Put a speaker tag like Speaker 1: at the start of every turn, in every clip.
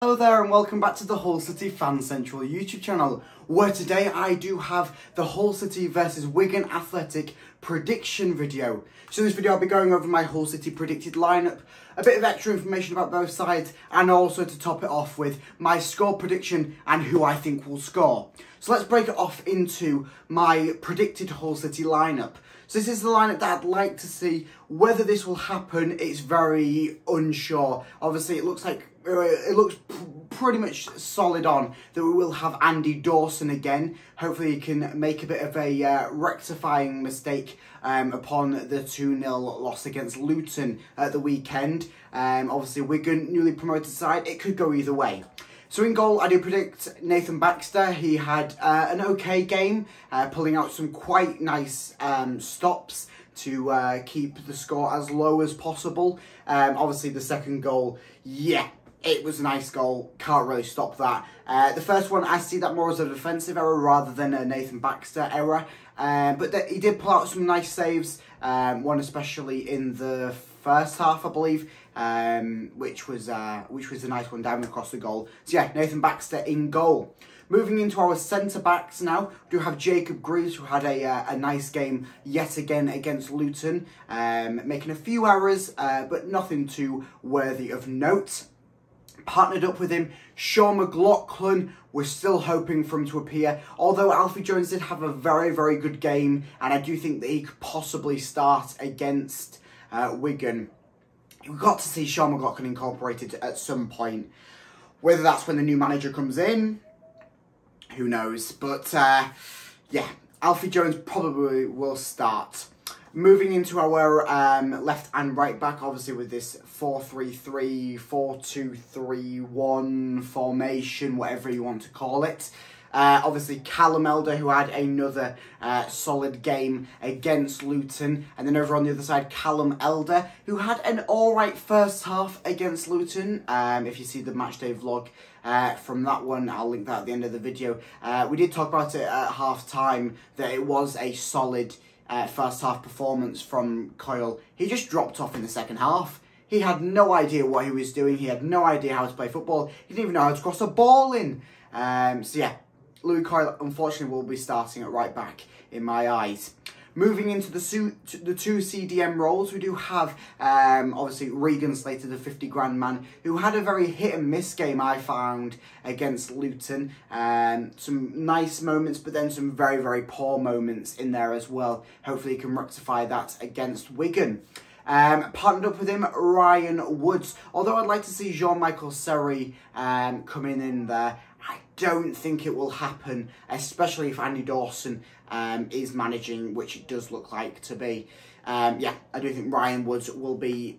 Speaker 1: Hello there and welcome back to the Hull City Fan Central YouTube channel, where today I do have the Hull City versus Wigan Athletic prediction video. So in this video I'll be going over my Hull City predicted lineup, a bit of extra information about both sides, and also to top it off with my score prediction and who I think will score. So let's break it off into my predicted Hull City lineup. So this is the lineup that I'd like to see. Whether this will happen, it's very unsure. Obviously it looks pretty much solid on that we will have Andy Dawson again. Hopefully he can make a bit of a rectifying mistake upon the 2-0 loss against Luton at the weekend. Obviously Wigan, newly promoted side, it could go either way. So in goal, I do predict Nathan Baxter. He had an okay game, pulling out some quite nice stops to keep the score as low as possible. Obviously the second goal, yeah, it was a nice goal. Can't really stop that. The first one, I see that more as a defensive error rather than a Nathan Baxter error. But he did pull out some nice saves, one especially in the first half, I believe, which was a nice one down across the goal. So yeah, Nathan Baxter in goal. Moving into our centre-backs now, we do have Jacob Greaves, who had a nice game yet again against Luton, making a few errors, but nothing too worthy of note. Partnered up with him, Sean McLaughlin. We're still hoping for him to appear, although Alfie Jones did have a very, very good game, and I do think that he could possibly start against Wigan. We've got to see Sean McLaughlin incorporated at some point. Whether that's when the new manager comes in, who knows? But yeah, Alfie Jones probably will start. Moving into our left and right back, obviously with this 4-3-3, 4-2-3-1 formation, whatever you want to call it. Obviously Callum Elder, who had another solid game against Luton. And then over on the other side, Callum Elder, who had an alright first half against Luton. If you see the matchday vlog from that one, I'll link that at the end of the video. We did talk about it at half time, that it was a solid first half performance from Coyle. He just dropped off in the second half. He had no idea what he was doing. He had no idea how to play football. He didn't even know how to cross a ball in. So yeah, Louis Coyle unfortunately will be starting at right back in my eyes. Moving into the two CDM roles, we do have obviously Regan Slater, the 50 grand man, who had a very hit and miss game, I found, against Luton. Some nice moments, but then some very, very poor moments in there as well. Hopefully he can rectify that against Wigan. Partnered up with him, Ryan Woods. Although I'd like to see Jean-Michael Seri coming in there, I don't think it will happen, especially if Andy Dawson is managing, which it does look like to be. Yeah, I do think Ryan Woods will be,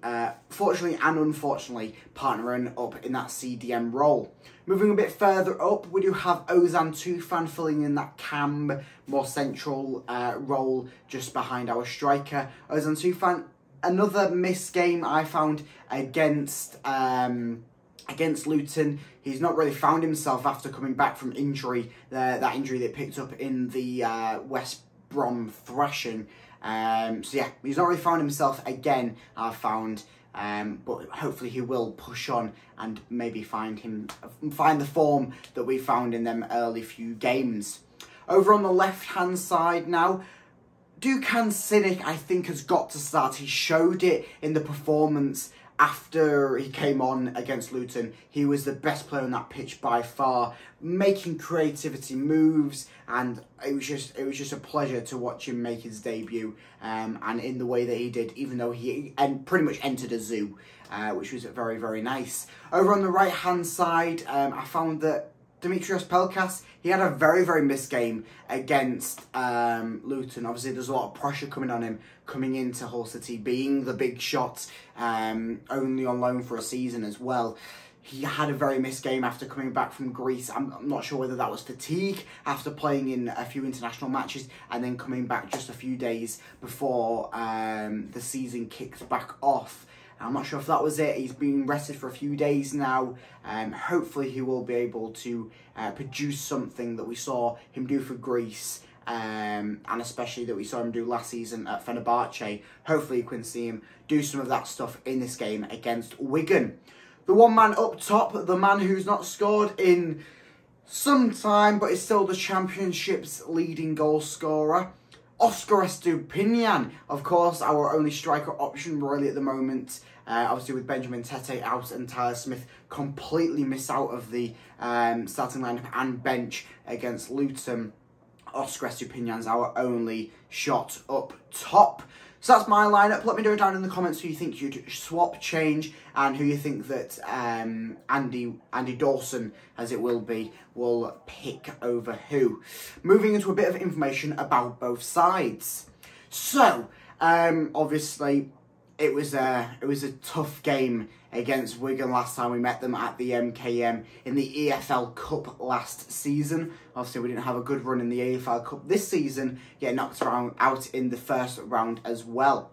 Speaker 1: fortunately and unfortunately, partnering up in that CDM role. Moving a bit further up, we do have Ozan Tufan filling in that cam, more central role just behind our striker. Ozan Tufan, another missed game I found against Luton. He's not really found himself after coming back from injury, that injury they picked up in the West Brom Thrashing. So yeah, he's not really found himself again, I've found, but hopefully he will push on and maybe find the form that we found in them early few games. Over on the left-hand side now, Dukan Sinek, I think, has got to start. He showed it in the performance after he came on against Luton. He was the best player on that pitch by far, making creativity moves, and it was just a pleasure to watch him make his debut, and in the way that he did, even though he pretty much entered a zoo, which was very, very nice. Over on the right-hand side, I found that Dimitrios Pelkas, he had a very, very missed game against Luton. Obviously, there's a lot of pressure coming on him, coming into Hull City, being the big shot, only on loan for a season as well. He had a very missed game after coming back from Greece. I'm not sure whether that was fatigue after playing in a few international matches and then coming back just a few days before the season kicked back off. I'm not sure if that was it. He's been rested for a few days now. Hopefully he will be able to produce something that we saw him do for Greece, and especially that we saw him do last season at Fenerbahce. Hopefully you can see him do some of that stuff in this game against Wigan. The one man up top, the man who's not scored in some time, but is still the Championship's leading goal scorer, Oscar Estupiñán. Of course, our only striker option really at the moment. Obviously with Benjamin Tete out and Tyler Smith completely miss out of the starting lineup and bench against Luton. Oscar Estupiñán's our only shot up top. So that's my lineup. Let me know down in the comments who you think you'd swap, change, and who you think that Andy Dawson, as it will be, will pick over who. Moving into a bit of information about both sides. So, obviously, it was a tough game against Wigan last time we met them at the MKM in the EFL Cup last season. Obviously, we didn't have a good run in the EFL Cup this season, getting knocked out in the first round as well.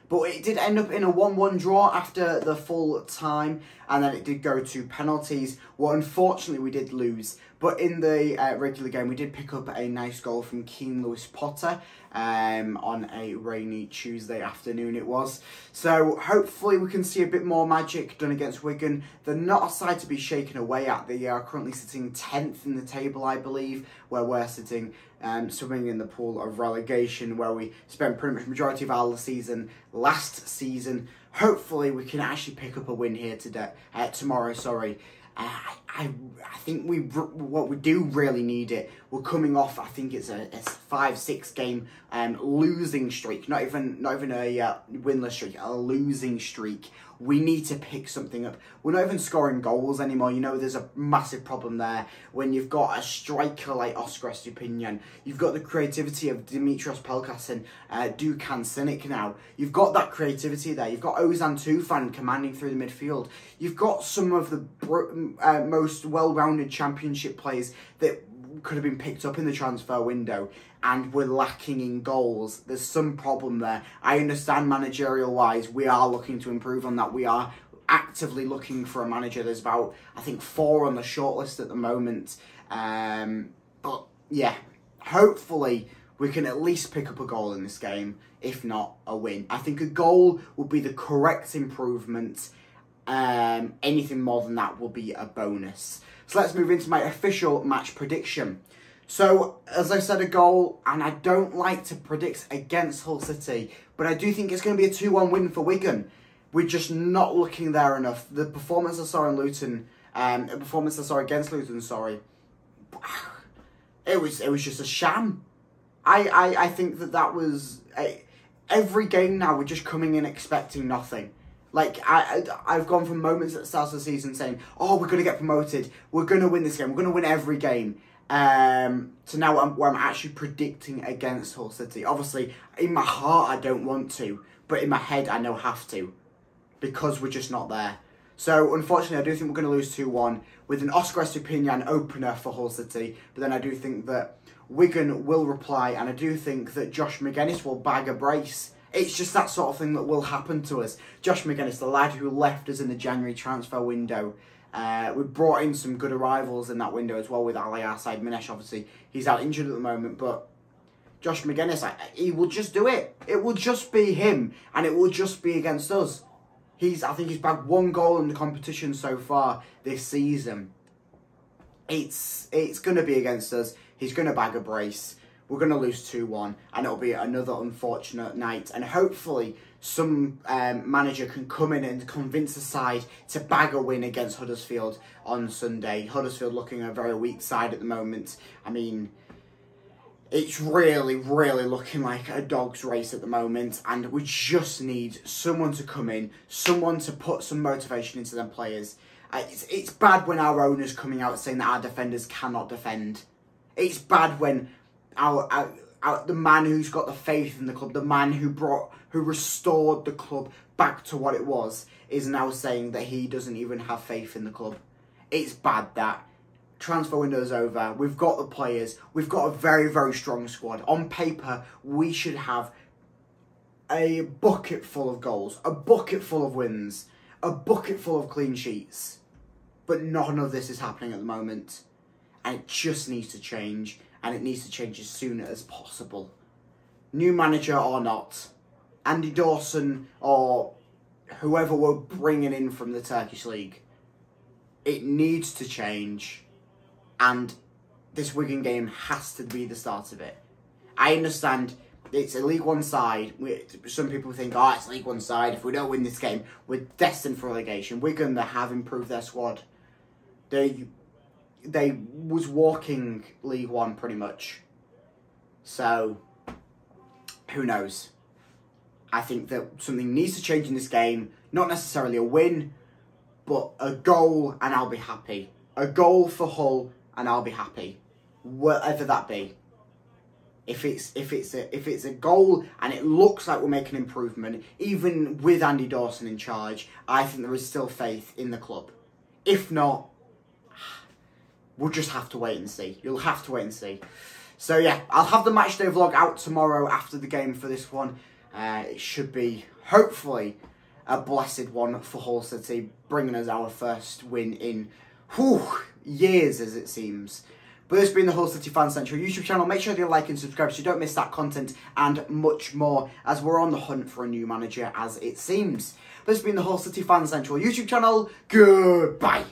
Speaker 1: But it did end up in a 1-1 draw after the full time, and then it did go to penalties. Well, unfortunately, we did lose. But in the regular game, we did pick up a nice goal from Keane Lewis Potter on a rainy Tuesday afternoon it was. So hopefully we can see a bit more magic done against Wigan. They're not a side to be shaken away at. They are currently sitting 10th in the table, I believe, where we're sitting swimming in the pool of relegation, where we spent pretty much the majority of our season last season. Hopefully we can actually pick up a win here tomorrow. I think we do really need it. We're coming off, I think it's a 5-6 game losing streak, not even a winless streak, a losing streak. We need to pick something up. We're not even scoring goals anymore. You know, there's a massive problem there when you've got a striker like Oscar Estupiñán. You've got the creativity of Dimitrios Pelkas and Dukan Sinic now. You've got that creativity there. You've got Ozan Tufan commanding through the midfield. You've got some of the most well-rounded Championship players that could have been picked up in the transfer window, and we're lacking in goals. There's some problem there. I understand managerial-wise, we are looking to improve on that. We are actively looking for a manager. There's about, I think, 4 on the shortlist at the moment. But, yeah, hopefully we can at least pick up a goal in this game, if not a win. I think a goal would be the correct improvement. Anything more than that will be a bonus. So let's move into my official match prediction. So, as I said, a goal, and I don't like to predict against Hull City, but I do think it's going to be a 2-1 win for Wigan. We're just not looking there enough. The performance I saw in Luton, against Luton, sorry, it was just a sham. I think that was every game now. We're just coming in expecting nothing. Like, I've gone from moments at the start of the season saying, oh, we're going to get promoted, we're going to win this game, we're going to win every game, to now where I'm actually predicting against Hull City. Obviously, in my heart, I don't want to, but in my head, I know I have to, because we're just not there. So, unfortunately, I do think we're going to lose 2-1 with an Oscar Estupiñán opener for Hull City, but then I do think that Wigan will reply, and I do think that Josh McGuinness will bag a brace. It's just that sort of thing that will happen to us. Josh McGuinness, the lad who left us in the January transfer window. We brought in some good arrivals in that window as well with HUL-IZR Minesh. Obviously, he's out injured at the moment, but Josh McGuinness, he will just do it. It will just be him, and it will just be against us. I think he's bagged 1 goal in the competition so far this season. It's going to be against us. He's going to bag a brace. We're going to lose 2-1, and it'll be another unfortunate night. And hopefully some manager can come in and convince the side to bag a win against Huddersfield on Sunday. Huddersfield looking a very weak side at the moment. I mean, it's really, really looking like a dog's race at the moment. And we just need someone to come in, someone to put some motivation into them players. It's bad when our owner's coming out saying that our defenders cannot defend. It's bad when the man who's got the faith in the club, the man who restored the club back to what it was, is now saying that he doesn't even have faith in the club. It's bad that. Transfer window's over. We've got the players. We've got a very, very strong squad. On paper, we should have a bucket full of goals, a bucket full of wins, a bucket full of clean sheets. But none of this is happening at the moment. And it just needs to change. And it needs to change as soon as possible. New manager or not, Andy Dawson or whoever we're bringing in from the Turkish League. It needs to change, and this Wigan game has to be the start of it. I understand it's a League One side. Some people think, oh, it's League One side. If we don't win this game, we're destined for relegation. Wigan, they have improved their squad. They was walking League One pretty much. So, who knows? I think that something needs to change in this game. Not necessarily a win, but a goal and I'll be happy. A goal for Hull and I'll be happy. Whatever that be. If it's a goal and it looks like we're making improvement, even with Andy Dawson in charge, I think there is still faith in the club. If not, we'll just have to wait and see. You'll have to wait and see. So yeah, I'll have the matchday vlog out tomorrow after the game for this one. It should be, hopefully, a blessed one for Hull City, bringing us our first win in years, as it seems. But this has been the Hull City Fan Central YouTube channel. Make sure you like and subscribe so you don't miss that content and much more, as we're on the hunt for a new manager, as it seems. But this has been the Hull City Fan Central YouTube channel. Goodbye.